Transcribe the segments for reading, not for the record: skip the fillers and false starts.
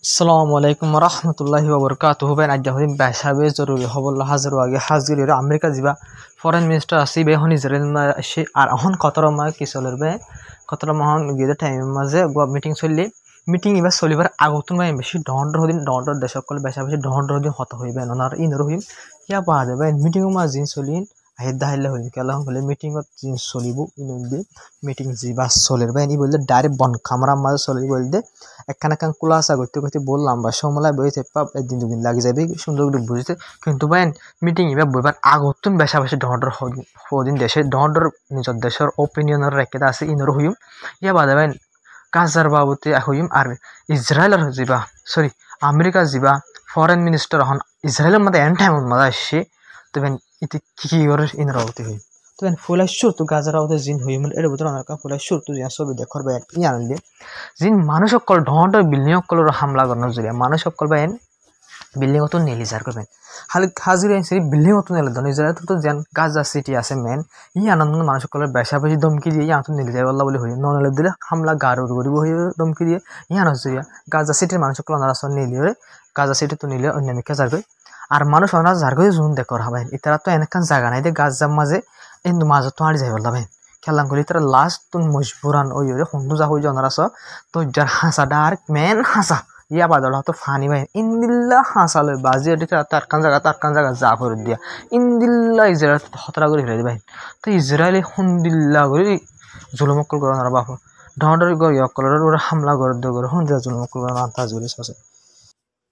আসসালামু আলাইকুম রহমতুল্লাহি ওবরকাতুহু বেন আজ্জাহুদিন বেশাবে জরুরি হবল্লা হাজার আগে হাজগির আমেরিকা যাবা ফরেন মিনিস্টার আসি বে হন ইসরায়েল আসি আর এখন কতরমা কি চলের বে কতরমা হন গিয়ে টাইম মাঝে মিটিং চললি মিটিং এবার চলিবার আগতুন বাই বেশি ডর দেশ সকল বেশা বেশি ডর দিন হত হইবে ননার ইনর হইম ইয়া বাদ বে মিটিং মা জিন চলিন আহিদা হাইলে হইম কেলা হলে মিটিংত জিন চলিব ইনদি মিটিং জিবা চলের বে ই বললে ডাইরেক্ট বন খামরা মাঝে চলি বলতে একখান একখান কুলাসা করতে করতে বললাম বা সমলায় বইতে পাপ একদিন দুদিন লাগে যাবে সুন্দর করে বুঝতে কিন্তু বাইন মিটিং এবার বইবার আগতুন বেশা বেশি ডর হদিন দেশে ডর নিজের দেশের ওপিনিয়নের রেখে আছে ইনর হইম ইয়া বাদে বাইন গাজার বাবুতে হইম আর ইসরায়েলের যাবা সরি আমেরিকা যাবা ফরেন মিনিস্টার হন ইসরায়েলের মধ্যে এন টাইম মজা আসছে তো বেন ইতি কি করে ইনর হতে হইম তো বেন ফুলাইশুর তো গাজার আওতে জিন হইম এর ভিতরে অনেক ফুলাইশুর তো জিয়া ছবি দেখর বেন ই আনলে জিন মানুষ সকল ঢর বিল্ডিং সকলের হামলা করানোর জরিয়া মানুষ সকল বেন বিল্ডিং তো নেলিজার করবেন খালি হাজির সেই বিল্ডিং তো নেলে ধন ইসরায়েল তো যেন গাজা সিটি আছে মেন ই আনন্দ মানুষ সকলের বেশা বেশি ধমকি দিয়ে ইয়াতো নেলি যায় বল্লা বলে হই ননেলে দিলে হামলা গাড় গরিব হয়ে ধমকি দিয়ে ইয়া নজরিয়া গাজা সিটির মানুষ সকল অনারা নিলে গাজা সিটি তো নিলে অন্যান্য যারগই আর মানুষ অনারা যারগই জুন দেখর হাবেন ইতারা তো এনেকান জায়গা নাই দে গাজার মাঝে কিন্তু মাঝে তো আর যাই বললা ভাই খেলাম করি তারা লাস্ট তুন মজবুরান ওই হন্দু যা হয়ে অনারা তো যার হাসা ডাইরেক্ট মেন হাসা ইয়া বাদল হয়তো ফানি ভাই ইন্দিল্লা হাসালে বাজি এটি তার কান জায়গা যা করে দিয়া ইন্দিল্লা ইসরায়েল হতরা করে ফেলে ভাই তো ইসরায়েলি হুন্দিল্লা করে জুলুমকল করে ওনারা বাপ ঢর গর ইয়কলের ওরা হামলা করে দিয়ে হুন্দিল্লা জুলুমকল করে আন্তাজ করে আছে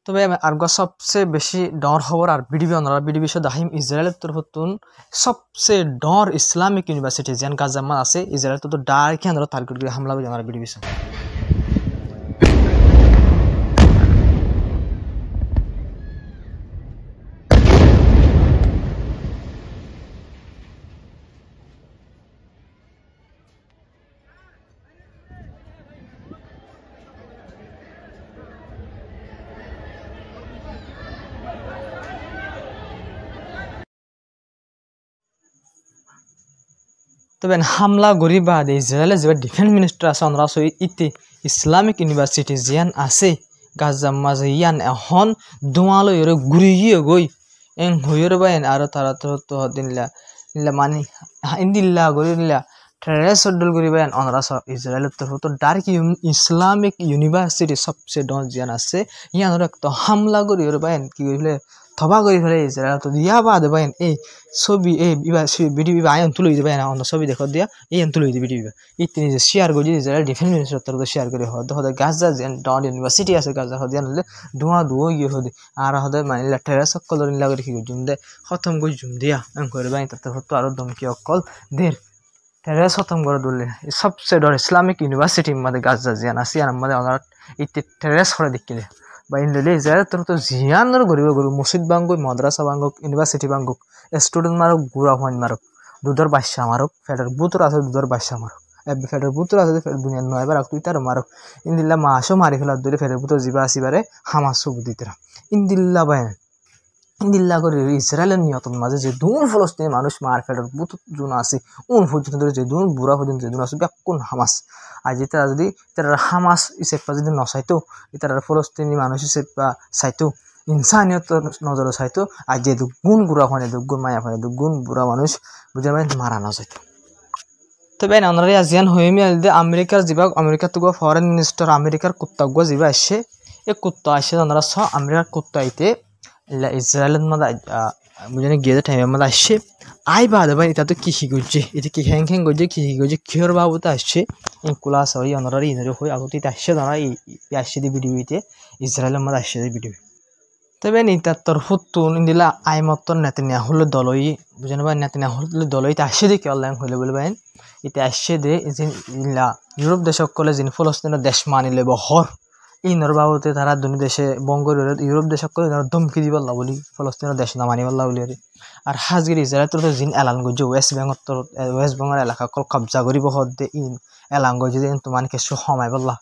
তবে আর সবচেয়ে বেশি ডর খবর আর বিডিবি ওনারা বিডিবি দাহিম ইসরায়েলের তরফতুন সবচেয়ে ডর ইসলামিক ইউনিভার্সিটি যেন গাজামা আছে ইসরায়েল তো ডাইরেক্ট আন্দারা টার্গেট করে হামলা করে ওনারা বিডিবি তবে হামলা গরি বাদে ইসরায়েলের যে ডিফেন্স মিনিস্টার আছে ওনারা ইতি ইসলামিক ইউনিভার্সিটি জিয়ান আছে গাজার মাঝে ইয়ান এখন দোয়ালো এর ঘুরি গিয়ে গই এং হইর বাইন আর তারা তো দিনলা মানে ইন্দিল্লা গরিল্লা ট্রেসডল গরি বাইন ওনারা ইসরায়েলের তো ডাইরেক্ট ইসলামিক ইউনিভার্সিটি সবচেয়ে ডন জিয়ান আছে ইয়ান তো হামলা গরি এর বাইন কি কইলে থবা করে ফেলে ইসরায়েল তো দিয়া বাদ বাইন এই ছবি এই ভিডিও আয়ন তুলে দিবে না অন্য ছবি দেখো দিয়া এই তুলে দিবে ভিডিও এই তিনি যে শেয়ার করে ইসরায়েল ডিফেন্স মিনিস্টার তো শেয়ার করে হদ হদ গাজা যেন ডন ইউনিভার্সিটি আছে গাজা হদ জানলে ধোঁয়া গিয়ে হদে আর হদ মানে লেটারা সকল লাগরে কি জুম দে খতম করে জুম দিয়া করে বাইন তাতে হতো আর ধমকি অকল দের টেরেস খতম করে দিলে সবচেয়ে ডর ইসলামিক ইউনিভার্সিটির মধ্যে গাজা জিয়ান আছে আর মধ্যে ওনার এই টেরেস করে দেখিলে বা ইন্ডিলে ইসরায়েল তো জিয়ানোর গরিব গরু মসজিদ বাঙ্গুক মাদ্রাসা বাঙ্গুক ইউনিভার্সিটি বাঙ্গুক স্টুডেন্ট মারুক গুড়া ফাইন মারুক দুধর বাদশা মারুক ফেডার বুতর আছে দুধর বাদশা মারুক ফেডার বুতর আছে দুনিয়ার নয়বার তুই তার মারুক ইন্দিল্লা মাসও মারি ফেলার ধরে ফেডার বুতর জিবা আসিবারে হামাস বুদ্ধিতরা ইন্দিল্লা বাইন ইন্দিল্লা করে ইসরায়েলের নিয়তন মাঝে যে দুন ফলস্তিনি মানুষ মার ফেডার বুতর জুন আছে উন পর্যন্ত ধরে যে দুন বুড়া পর্যন্ত যে দুন আছে কোন হামাস আজ তারা যদি তারা হামাস ইসেপা যদি নচাইতো তারা ফলস্তিনি মানুষ ইসেপা চাইতো ইনসানিয়ত নজরে চাইতো আর যে দুগুণ গুড়া ফানে দুগুণ মায়া ফানে দুগুণ বুড়া মানুষ বুঝে মানে মারা না যাইতো তবে ওনারা আজিয়ান হয়ে মিলে আমেরিকার যা আমেরিকার তো ফরেন মিনিস্টার আমেরিকার কুত্তা যা আসছে এই কুত্তা আসে ওনারা আমেরিকার কুত্তা আইতে ইসরায়েলের মধ্যে বুঝে গিয়ে টাইমের মধ্যে আসছে আই বাদ ভাই এটা তো কৃষি করছে এটা কি হ্যাং করছে কৃষি করছে কিহর বাবুতে আসছে এই কুলাস হই ওনারা ইনরে হয়ে আগতে আসছে ওনারা আসছে দি ভিডিওতে ইসরায়েলের মধ্যে আসছে ভিডিও তবে নিতার তরফতুন দিলা আই মতন নেতানিয়াহুল দলই বুঝেন ভাই নেতানিয়াহুল দলই আসছে দেখি অনলাইন হইলে বলে ভাই এটা আসছে দে ইউরোপ দেশ সকলে যিনি ফলস্তিনের দেশ মানিলে বহর ইনর বাবুতে তারা দুনি দেশে বঙ্গের ইউরোপ দেশ সকলে ধমকি দিব বলি ফলস্তিনের দেশ না মানি বললা বলি আর হাজগির ইসরায়েল তো জিন এলান গজ ওয়েস্ট বেঙ্গল এলাকা কল কবজা করিব হদে ইন এলান গজ তোমার কিছু সময় বললা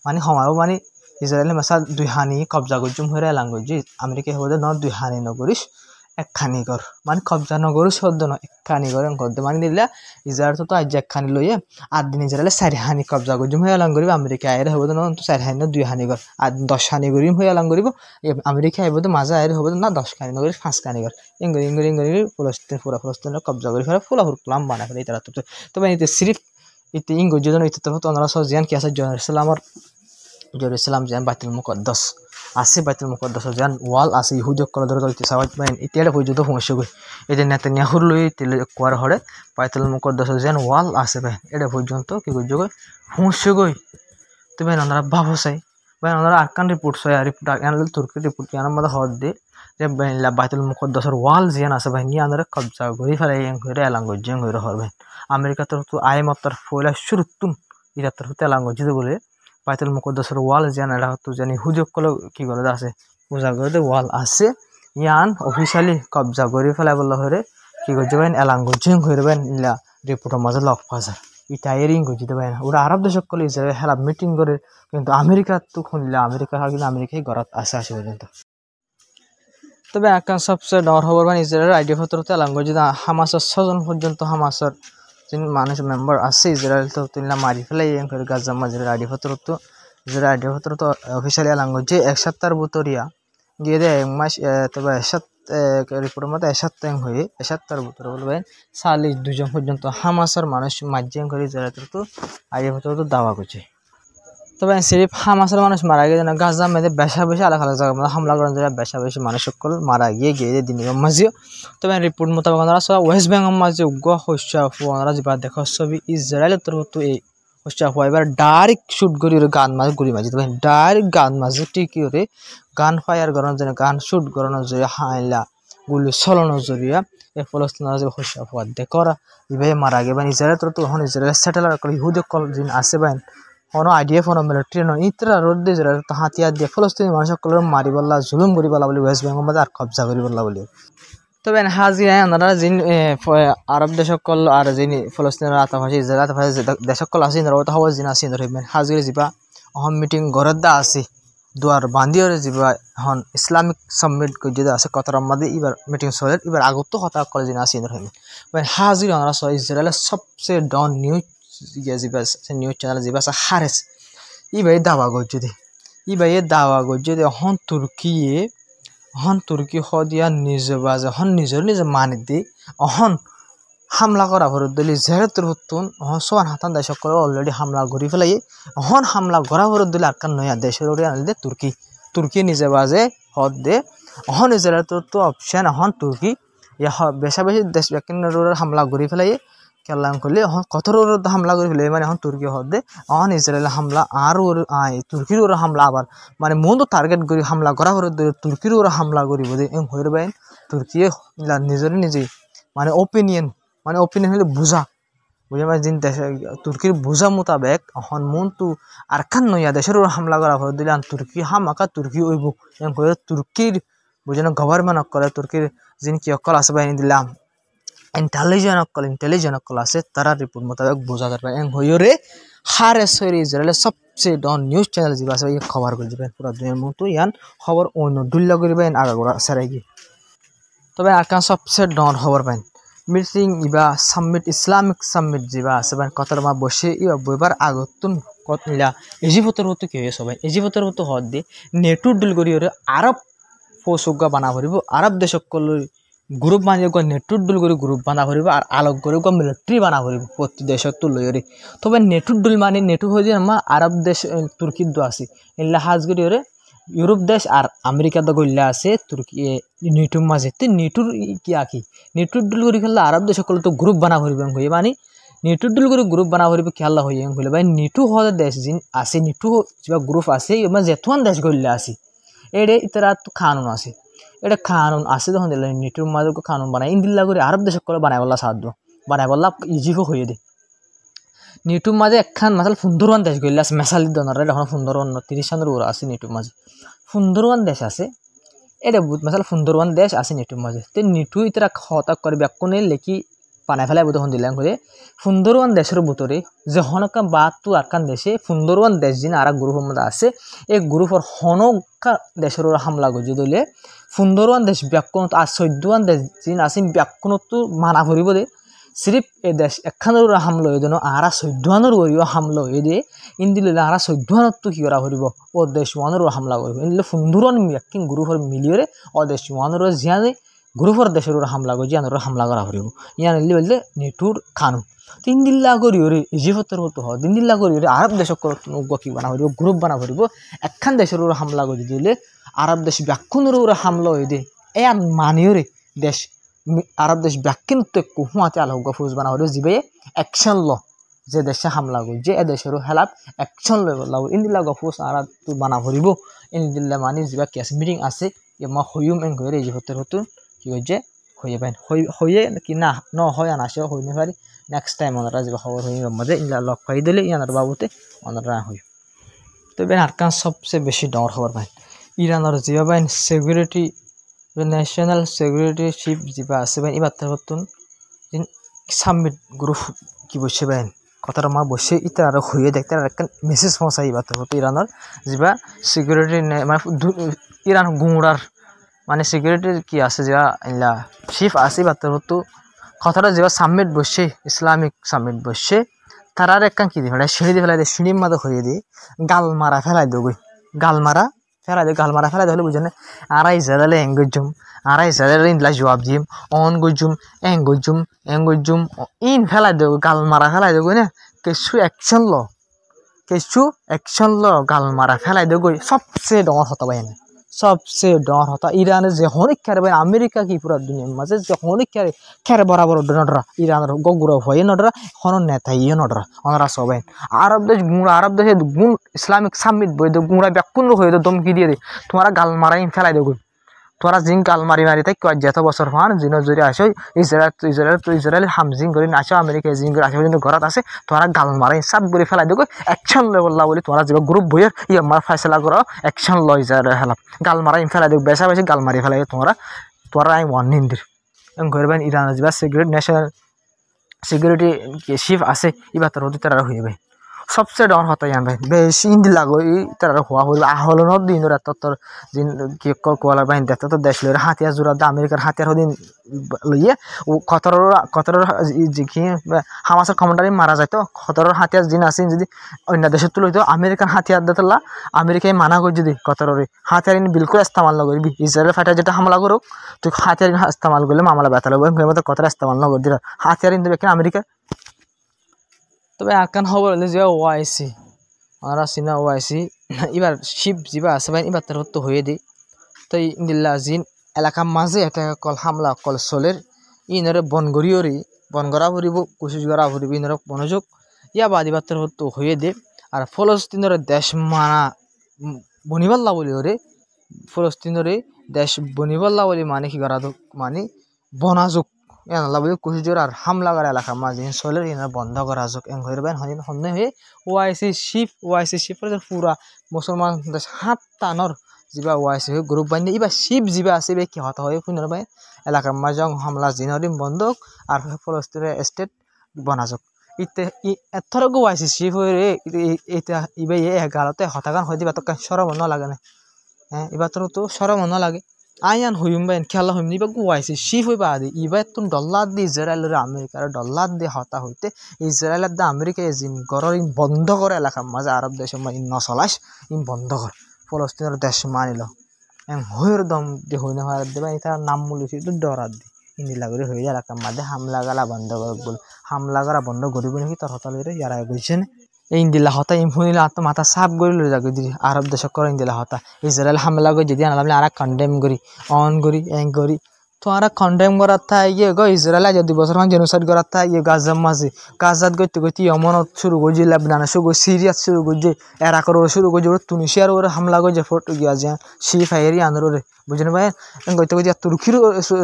মানে সময়ও মানে ইসরায়েলের মাসা দুই হানি কবজা গজুম হয়ে এলান গজ আমেরিকা হবদে ন দুই হানি নগরিস একখানি ঘর মানে কবজা নগর শব্দ নয় একখানি ঘর করতে মানে দিলে ইসরায়েল তো আজ একখানি লইয়ে আর দিন ইসরায়েলে 4 হানি কবজা করছিম হয়ে আলাং করিব আমেরিকা আয়ের হবো না 4 হানি 2 হানি ঘর আর 10 হানি করিম হয়ে আলাং করিব আমেরিকা আইব তো মাঝে আয়ের হবো না 10 খানি নগরী 5 খানি ঘর ইঙ্গরি ফলস্তিন পুরা ফলস্তিনের কবজা করি ফেলে ফুলা প্লাম বানা ফেলে তারা তবে এতে সিরিফ ইতে ইঙ্গর যদি ইতে তো ওনারা সব জিয়ান কি আছে জেরুসালাম জিয়ান বাইতুল মুকদ্দাস আছে বাইতুল মুকদ্দাস জিয়ান ওয়াল আছে ইহুদিক কল ধরে তো সাবাত বাইন ইতিটা পর্যন্ত পৌঁছে গই এতে নেতানিয়াহুর লই তেলে কোয়ার হড়ে বাইতুল মুকদ্দাস জিয়ান ওয়াল আছে ভাই এটা পর্যন্ত কি কই জগই পৌঁছে গই তবে ওনারা ভাবো চাই ভাই ওনারা আরকান রিপোর্ট চাই রিপোর্ট আনলে তুর্কি রিপোর্ট আনার মধ্যে হদ দে যে বাইতুল মুকদ্দাসের ওয়াল জিয়ান আছে ভাই নিয়ে আনারে কবজা করি ফেলে হইরে এলাঙ্গজ জিয়ান হইরে হর ভাই আমেরিকা তো আইমতর ফয়লা শুরুতুন ইরা তো এলাঙ্গজ জিতে বলে বাইতুল মুকদ্দাসের ওয়াল জিয়ান এটা তো জানি হুজুক কল কি করে আছে পূজা করে ওয়াল আছে ইয়ান অফিশিয়ালি কবজা করে ফেলা বললে হরে কি করছে ভাই এলাঙ্গজ জিয়ান হইরে ভাই ইলা রিপোর্টের মাঝে লক পাজা ইটা এরিং করতে ভাই ওরা আরব দেশ কল ইসরায়েল হেলা মিটিং করে কিন্তু আমেরিকা তো শুনলে আমেরিকা কিন্তু আমেরিকাই ঘরত আসে পর্যন্ত তবে এখন সবচেয়ে ডর খবর মানে ইসরায়েলের আইডিয়া পত্রতে এলাঙ্গজ হামাসের 6 জন পর্যন্ত হামাসের যিনি মানুষ মেম্বার আছে ইসরায়েল তো তুলনা মারি ফেলাই গাজা মাঝের আইডিয়া পত্র তো ইসরায়েল আইডিয়া পত্র তো অফিসিয়ালি এলাঙ্গজ যে 1 সপ্তাহের ভিতরিয়া গিয়ে দেয় 1 মাস তবে রিপোর্টের মধ্যে 1 সপ্তাহ হয়ে 1 সপ্তাহের ভিতরে বলবেন 42 জন পর্যন্ত হামাসের মানুষ মাঝে করে ইসরায়েল তো আইডিয়া পত্র তো দাওয়া করছে তবে সিরিফ হামাসের মানুষ মারা গিয়ে না গাজা মেয়েদের বেশা বেশি আলাদা আলাদা জায়গার মধ্যে হামলা করেন যারা বেশা বেশি মানুষ সকল মারা গিয়ে দিন মাঝিও তবে রিপোর্ট মোতাবেক ওনারা সব ওয়েস্ট বেঙ্গল মাঝে উগ্র শস্য ওনারা যা দেখা ছবি ইসরায়েলের তরফ এই শস্য এবার ডাইরেক্ট শুট করি গান মাঝে গুলি মাঝে তবে ডাইরেক্ট গান মাঝে টিকি করে গান ফায়ার করানোর জন্য গান শুট করানোর জন্য হাইলা গুলি চলানোর জরিয়া এই ফলস্তিনের যে শস্য দেখরা এভাবে মারা গিয়ে ইসরায়েলের তরফ তখন ইসরায়েলের স্যাটেলাইট ইহুদি কল যিনি আছে বাইন কোনো আইডিয়া ফোন মিলিটারি নয় ইতরা রোড দিয়ে যারা তো হাতিয়ার দিয়ে ফলস্তিনি মানুষসকল মারি বললা জুলুম করি বলা বলি ওয়েস্ট বেঙ্গল মধ্যে আর কবজা করি বললা বলি তবে হাজিরা ওনারা যিনি আরব দেশসকল আর যিনি ফলস্তিনের আতাফাসী ইসরায়েল আতাফাসী দেশসকল আছে ইনারা তো হওয়া যিনি আছে ইনারা হাজিরা যাবা অহম মিটিং ঘরের দা আছে দুয়ার বান্দিওরে যাবা এখন ইসলামিক সামিট যেটা আছে কতার মধ্যে এবার মিটিং চলে এবার আগত কথা কল যিনি আছে ইনারা হাজিরা ওনারা ইসরায়েলের সবচেয়ে ডন নিউজ নিউজ চ্যানেল যা হারেস ইবাই দাওয়া করছে দাওয়া করছে হন তুর্কি হদিয়া নিজে বাজে হন নিজের মানে দি অহন হামলা করা ভরত দিলি যেহেতু হতুন অহন সোয়ান হাতান দেশ করে অলরেডি হামলা ঘুরি ফেলাই অহন হামলা ঘরা ভরত দিলে আরকান নয়া দেশের আনলে তুর্কি নিজে বাজে হদ দে অহন ইসরায়েল তো অপশন অহন তুর্কি বেশা বেশি দেশ হামলা ঘুরি ফেলাই কেলাম করলে এখন কত হামলা করে ফেলে মানে এখন তুর্কি হদে এখন ইসরায়েল হামলা আর তুর্কির ওরা হামলা আবার মানে মন তো টার্গেট করি হামলা করা হরে তুর্কির ওরা হামলা করিব হয়ে বাইন তুর্কি নিজের নিজেই মানে ওপিনিয়ন হলে বুঝা মানে যিনি দেশে তুর্কির বুঝা মোতাবেক এখন মন তো আর খান নইয়া দেশের ওরা হামলা করা হরে দিলে তুর্কি হামাকা তুর্কি ওইব হয়ে তুর্কির বুঝানো গভর্নমেন্ট করে তুর্কির যিনি কি অকল আছে বাহিনী দিলাম ইন্টেলিজেন্ট অকল আছে তারা রিপোর্ট মোতাবেক বোঝা যাবে হইরে হারে সরি ইসরায়েলের সবচেয়ে ডন নিউজ চ্যানেল যা আছে খবর করে যাবেন পুরা দুনিয়ার মতো ইয়ান খবর অন্য দুল্লা করিবেন আগাগোড়া সেরাই গিয়ে তবে আকান সবচেয়ে ডন খবর পাইন মিটিং ইবা সামিট ইসলামিক সামিট যা আছে কথার মা বসে ইবা বইবার আগতুন কতলা ইজিপ্টের মতো কি হয়ে সবাই ইজিপ্টের মতো হদ দিয়ে নেটু ডুল করি আরব ফৌসুগা বানা ভরিব আরব দেশকল গ্রুপ বানিয়ে নেটুর ডুল করে গ্রুপ বানা ভরিব আর আলোক করে মিলিটারি বানা ভরিব প্রতি দেশত তো লইরে তবে নেটুর ডুল মানে নেটু হয়ে যায় আমার আরব দেশ তুর্কির দো আছে এলা হাজ করি ইউরোপ দেশ আর আমেরিকা দো গইলা আছে তুর্কি নেটুর মাঝে তো নেটুর কি নেটুর ডুল করে খেললে আরব দেশ সকল তো গ্রুপ বানা ভরিব হয়ে মানে নেটুর ডুল করে গ্রুপ বানা ভরিব খেলা হয়ে হইলে ভাই নেটু হওয়ার দেশ যিনি আছে নেটু যা গ্রুপ আছে মানে যেতুয়ান দেশ গইলা আছে এড়ে ইতারা তো কানুন আছে এটা কানুন আছে যখন দিলে নেটুর মাঝে কানুন বানায় ইন্দিল্লা করে আরব দেশ করে বানাই বললা সাহায্য বানাই বললা ইজিও হয়ে দে নেটুর মাঝে একখান মাসাল সুন্দরওয়ান দেশ গইলে আছে মেসালি দনারে এখন সুন্দরওয়ান 30 সালের ওরা আছে নেটুর মাঝে সুন্দরওয়ান দেশ আছে এটা মাসাল সুন্দরওয়ান দেশ আছে নেটুর মাঝে তো নেটু ইতারা হতা করে ব্যাকুনে লেখি পানাই ফেলাই বোধ হন দিলাম করে সুন্দরওয়ান দেশের ভিতরে যে হনকা বাহাত্তর আরকান দেশে সুন্দরওয়ান দেশ যিনি আর গ্রুপের মধ্যে আছে এই গ্রুপের হনকা দেশের হামলা গজি দিলে সুন্দরওয়ান দেশ ব্যাকুণত আর 14 দেশ যিনি আছে ব্যাকুণত মানা ভরিব দে সিরিফ এ দেশ একখানোর হামলা হয়ে দেন আর 14 গরিও হামলা হয়ে দিয়ে ইন্দিলে আর 14 তো কি করা ভরিব ও দেশ ওয়ানোর হামলা করব ইন্দিলে সুন্দরওয়ান ব্যাকিং গ্রুপের মিলিয়ে ও দেশ ওয়ানোর জিয়ানে গ্রুপের দেশের হামলা গজি আনোর হামলা করা ভরিব ইয়ান ইল্লি বললে নেটুর খানু 3 দিন লাগরি ওরে ইজিপ্টের হতো হ 3 দিন লাগরি ওরে আরব দেশ কি বানা ভরিব গ্রুপ বানা ভরিব একখান দেশের হামলা গজি দিলে আরব দেশ ব্যাকুণের হামলা হয়ে দে এ মানিওরে দেশ আরব দেশ ব্যাকিন তো কুহুয়াতে আলহ গফুজ বানা হলো জিবে অ্যাকশন ল যে দেশে হামলা গই যে দেশের হেলাপ অ্যাকশন লই বলা ইন্দিলা গফুজ আরব তো বানা ভরিব ইন্দিলা মানি জিবা কেস মিটিং আছে ইমা হইম এন গরে ইজিপ্টের হতো কি হইছে হয়ে পাইন হয়ে কি না ন হয় না আসে হইনি পারি নেক্সট টাইম ওনারা যে খবর হই মধ্যে ইনলা লক পাই দিলে ইয়ানার বাবুতে ওনারা হই তো বেন আরকান সবচেয়ে বেশি ডর খবর পাই ইরানের জিবা বাইন সিকিউরিটি ন্যাশনাল সিকিউরিটি চিফ জিবা আছে বাইন এবার হতুন সামিট গ্রুপ কি বসে বাইন কথাটা মা বসে ইতা আর হয়ে দেখতে আর একটা মেসেজ পৌঁছাই এবার হতো ইরানের জিবা সিকিউরিটি মানে ইরান গুঁড়ার মানে সিকিউরিটি কি আছে যা ইলা চিফ আছে এবার হতো কথাটা যেবা সামিট বসে ইসলামিক সামিট বসে তারার একখান কি দিয়ে সিঁড়ি দিয়ে ফেলাই দিয়ে সিঁড়ির মাঝে হয়ে দিয়ে গালমারা ফেলাই দেবো গালমারা ফেলাই দিলে বুঝেন আর ইসরায়েলে ইসরায়েলে ইনলা জবাব দিম অন গজুম এং গজুম ইন ফেলাই দেবো গালমারা ফেলাই দেবো না কিছু অ্যাকশন ল গালমারা ফেলাই দেবো সবচেয়ে ডর হতা পাই না সবচেয়ে ডর হতা ইরানের যে অনেক খেয়ার ভাই আমেরিকা কি পুরা দুনিয়ার মাঝে যে অনেক খেয়ার বরাবর নডরা ইরানের গগুড়া ভয়ে নডরা হন নেতা ইয়ে নডরা ওনারা সবাই আরব দেশ গুঁড়া আরব দেশে গুণ ইসলামিক সামিট বই দে গুঁড়া ব্যাকুণ হয়ে দে দমকি দিয়ে দে তোমারা গাল মারাই ফেলাই দেবো তোরা জিং গাল মারি তাই যত বছর ফান জিন যদি আসো ইসরায়েল হামজিং করে আসো আমেরিকা জিং করে আসো কিন্তু ঘৰত আছে তোরা গাল মারাই সাপ করে ফেলাই দেবো অ্যাকশন লেবল্লা বলে তোরা যে গ্রুপ বইয়ের আমার ফেসলা করো অ্যাকশন লয় ইসরায়েল হেলাপ গাল মারাই ফেলাই দেবো বেশা গাল মারি ফেলাই তোরা আমি ওয়ার্নিং দির ঘরবেন ইরানের যা সিকিউরিটি ন্যাশনাল সিকিউরিটি চিফ আছে এবার তোর হতে তারা হয়ে ভাই সবচেয়ে ডর হতাই ভাই বেশি ইন্দি লাগো তারা হওয়া হইল আহলনের দিন রাত তোর দিন কি কোয়ালার বাহিনী দেখতে তো দেশ লইরে হাতিয়ার জোড়া আমেরিকার হাতিয়ার দিন লইয়ে কতর কি হামাসের কমান্ডারে মারা যায় তো কতর হাতিয়ার দিন আছে যদি অন্য দেশের তুলে হইতো আমেরিকান হাতিয়ার দিতলা আমেরিকায় মানা করি যদি কতর হাতিয়ার বিলকুল ইস্তেমাল না করবি ইসরায়েল ফাইটার যেটা হামলা করুক তুই হাতিয়ার ইস্তেমাল করলে মামলা ব্যথা লাগবে মতো কতটা ইস্তেমাল না করবি হাতিয়ার কিন্তু আমেরিকা তবে আরকান খবর হলে যে ওআইসি ওনারা চিনা ওআইসি এবার শিপ যা আছে ভাই এবার তার তো হয়ে দিই তো ইন্দিল্লা জিন এলাকার মাঝে একটা কল হামলা কল চলের ইনরে বন করা ভরিব কোশিশ করা ভরিব ইনর মনোযোগ ইয়া বাদ এবার তার তো হয়ে দে আর ফলস্তিনের দেশ মানা বনিবাল্লা বলি ওরে ফলস্তিনের দেশ বনিবাল্লা বলি মানে কি করা মানে বনাযোগ আল্লাহ বলে কোশিশ করে আর হামলা করা এলাকা মাঝে চলে বন্ধ করা যোগ এং হয়ে হন্যে হয়ে ওআইসি শিফের পুরা মুসলমান দেশ 7টানোর যা ওআইসি হয়ে গ্রুপ বান্ধে এবার শিপ যা আছে এবার কি হতা হয়ে পুনর ভাই এলাকার মাঝে হামলা জিনরিম বন্ধক আর ফলস্তিনের স্টেট বনাযোগ এথরক ওআইসি শিপ হয়ে এটা এবার এগারোতে হতাগান হয়ে দিবা তো সরম ন লাগে না হ্যাঁ এবার তো সরম ন লাগে আয়ান হইম বাইন খেলা হইম নিবা গুয়াইছে শিফ হইবা আদি ইবা তুন ডলার দি ইসরায়েলের আমেরিকার ডলার দি হতা হইতে ইসরায়েলের দা আমেরিকা জিন গরর ইন বন্ধ করে এলাকা মাঝে আরব দেশের মাঝে নচলাস ইন বন্ধ কর ফলস্তিনের দেশ মানিল এম হইর দম দি হইনা হয় দেবা এটা নাম মুলিছি তো ডরার দি ইনি লাগরে হয়ে যায় এলাকার মাঝে হামলা গালা বন্ধ কর বল হামলা করা বন্ধ করিব নাকি তোর হতা লইরে ইয়ারা কইছেন ইন্দিলা হতা ইমফুনিলা তো মাথা সাফ করে লই যাগে দিদি আরব দেশ করে ইন্দিলা হতা ইসরায়েল হামলা করে যদি আনলাম আর কন্ডেম করি অন করি এং করি তো আর কন্ডেম করার থা ইয়ে গো ইসরায়েল যদি বছর মান জেনোসাইড করার থা ইয়ে গাজার মাঝে গাজাত গইতে ইয়মনত শুরু করছে লেবানন শুরু করছে সিরিয়াত শুরু করছে ইরাকের শুরু করছে তুনিশিয়ার ওরে হামলা করছে ফটো গিয়া যে সিফাইরি আনরে বুঝেন ভাই গইতে তুর্কির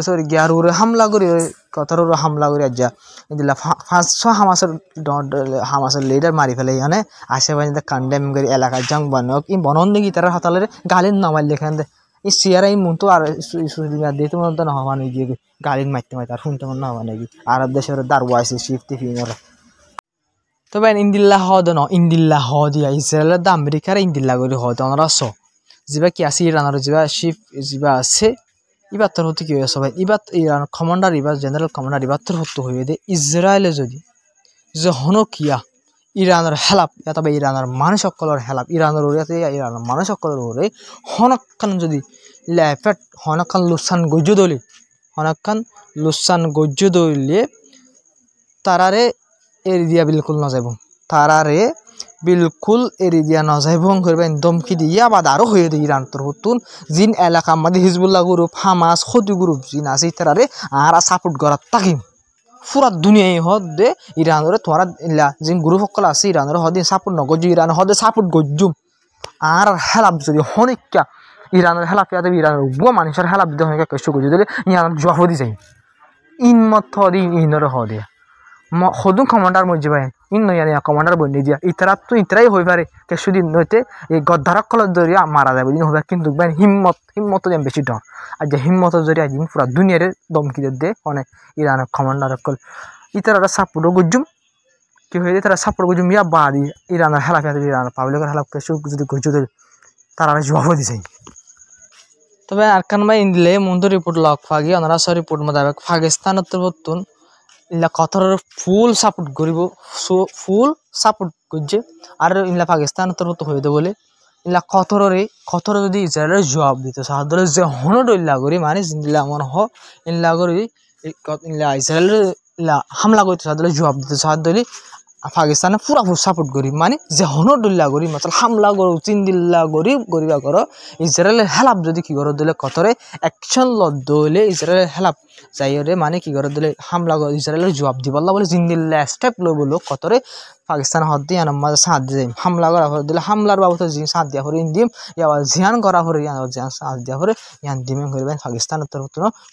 সরি গিয়ার ওরে হামলা করি কতর হামলা করে যা ইন্দিলা 500 হামাসের লিডার মারি ফেলে মানে আশেপাশে কন্ডেম করে এলাকার জং বনক ই বনন দিকে তারা হতালে গালির নামাইল লেখান ই সিয়ারাই মন তো আর সুদিনা দিতে মন তো না হওয়া নেই গিয়ে গাড়ির মারতে মারতে আর শুনতে মন না হওয়া নেই আরব দেশের দারওয়া আছে শিফটি ফিনরা তবে ইন্দিল্লা হদ ন ইন্দিল্লা হদিয়া ইসরায়েলের দা আমেরিকার ইন্দিল্লা করে হদ অনরা স যিবা কি আছে ইরানের যিবা শিফ যিবা আছে ইবার তোর হতে কি হয়েছে ভাই ইবার ইরান কমান্ডার ইবার জেনারেল কমান্ডার ইবার তোর হতে হয়ে দে ইসরায়েলে যদি যে হনকিয়া ইরানের হেলাপ তবে ইরানের মানুষ সকলের হেলাপ ইরানের ওরিয়াতে ইরানের মানুষ সকলের ওরে হনকান যদি লেফেট হনকান লুসান গজ্য দলি হনকান লুসান গজ্য দলিয়ে তারারে এরি দিয়া বিলকুল ন যাব তারারে বিলকুল এরি দিয়া ন যাইব করবেন দমকি দিয়া বাদ আরো হয়ে দে ইরান তোর হতুন জিন এলাকা মাদি হিজবুল্লাহ গ্রুপ হামাস খদি গ্রুপ জিন আছে তারারে আর সাপোর্ট করার তাকিম পুরা দুনিয়ায় হদ দে ইরানের তোরা ইলা জিন গ্রুপ সকল আছে ইরানের হদে সাপোর্ট নগজ ইরান হদে সাপোর্ট গজ্জুম আর হেলাপ যদি হনিকা ইরানের হেলাপ ইয়াতে ইরানের উগ্র মানুষের হেলাপ দিতে হনিকা কেসু গজ্জু দিলে ইরান জবাব দি যাই ইনমত হদি ইনর হদে সদুন কমান্ডার মধ্যে ভাই ইন নয়া কমান্ডার বন্যে দিয়া ইতারা তো ইতারাই হয়ে পারে কিছুদিন নইতে এই গদ্দারক কলত দরিয়া মারা যাবে দিন হবে কিন্তু ভাই হিম্মত যেন বেশি ডর আর যে হিম্মত জরিয়া দিন পুরা দুনিয়ারে দমকি দে অনেক ইরানের কমান্ডার কল ইতারা সাপোর্টও গুজুম কি হয়ে তারা সাপোর্ট গুজুম ইয়া বাদি ইরানের হেলাপ ইরানের পাবলিকের হেলাপ কেসু যদি গুজু দিল তারা জবাব দিছে তবে আরকান ভাই ইনলে মন্দ রিপোর্ট লক ফাগি অনারা রিপোর্ট মোতাবেক পাকিস্তানত হতুন ইলা কতরের ফুল সাপোর্ট করিব ফুল সাপোর্ট করছে আর ইলা পাকিস্তান তরফ হয়ে দে বলে ইলা কতরে যদি ইসরায়েলের জবাব দিতে সাহায্য যে হনড ইল্লা করি মানে জিন্দিলা মন হ ইল্লা করি ইলা ইসরায়েলের ইলা হামলা করতে সাহায্য জবাব দিতে সাহায্য দিলে পাকিস্তানে পুরা সাপোর্ট করি মানে যে হনড ইল্লা করি মতলব হামলা করো চিন্দিল্লা করিবা করো ইসরায়েলের হেলাপ যদি কি করো দিলে কতরে অ্যাকশন লদ্দ হইলে ইসরায়েলের হেলাপ যাইরে মানে কি করে দিলে হামলা করে ইসরায়েলের জবাব দিব বলে জিন্দিল্লা স্টেপ লো বলো কতরে পাকিস্তান হদ দিয়ে মাঝে সাথ দিয়ে হামলা করা করে দিলে হামলার বাবদ সাথ দিয়া করে দিম ইয়াবার জিয়ান করা করে জিয়ান সাথ দিয়া করে ইয়ান দিমে করবেন পাকিস্তানের তরফ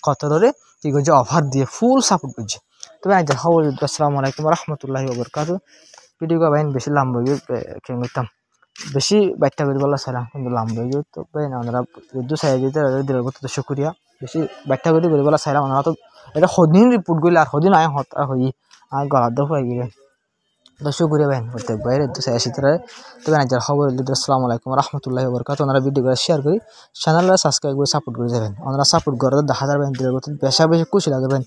কতরে কি করছে অফার দিয়ে ফুল সাপোর্ট করছে তবে আজ খবর আসসালামু আলাইকুম রহমতুল্লাহি ওয়া বারাকাতুহু ভিডিও বাইন বেশি লম্বা কেন করতাম বেশি ব্যাখ্যা করি বলা সালাম কিন্তু লম্বা তো বাইন আমরা দু সাইড যেতে দিলের কত শুকরিয়া বেশি ব্যাখ্যা করি বলা সাইলাম আমরা তো এটা সদিন রিপোর্ট করলে আর সদিন আয় হত হই আর গলার দফ হয়ে গেলে তো শুকরিয়া বাইন প্রত্যেক বাইরে দু সাইড আসিতে তবে আজ খবর আসসালামু আলাইকুম রহমতুল্লাহি ওয়া বারাকাতুহু আমরা ভিডিও শেয়ার করি চ্যানেলটা সাবস্ক্রাইব করে সাপোর্ট করে যাবেন আমরা সাপোর্ট করে 10,000 বাইন দিলের কত বেশা বেশি খুশি লাগবেন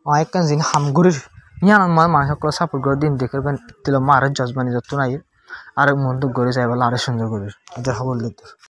অনেক কাজ দিন হামগুরির ইয়ান মানুষ সকল সাপোর্ট করে দিন দেখবেন দিল মারের জজমানি যত নাই আর মন তো গড়ে যায় বলে আরো সুন্দর করে খবর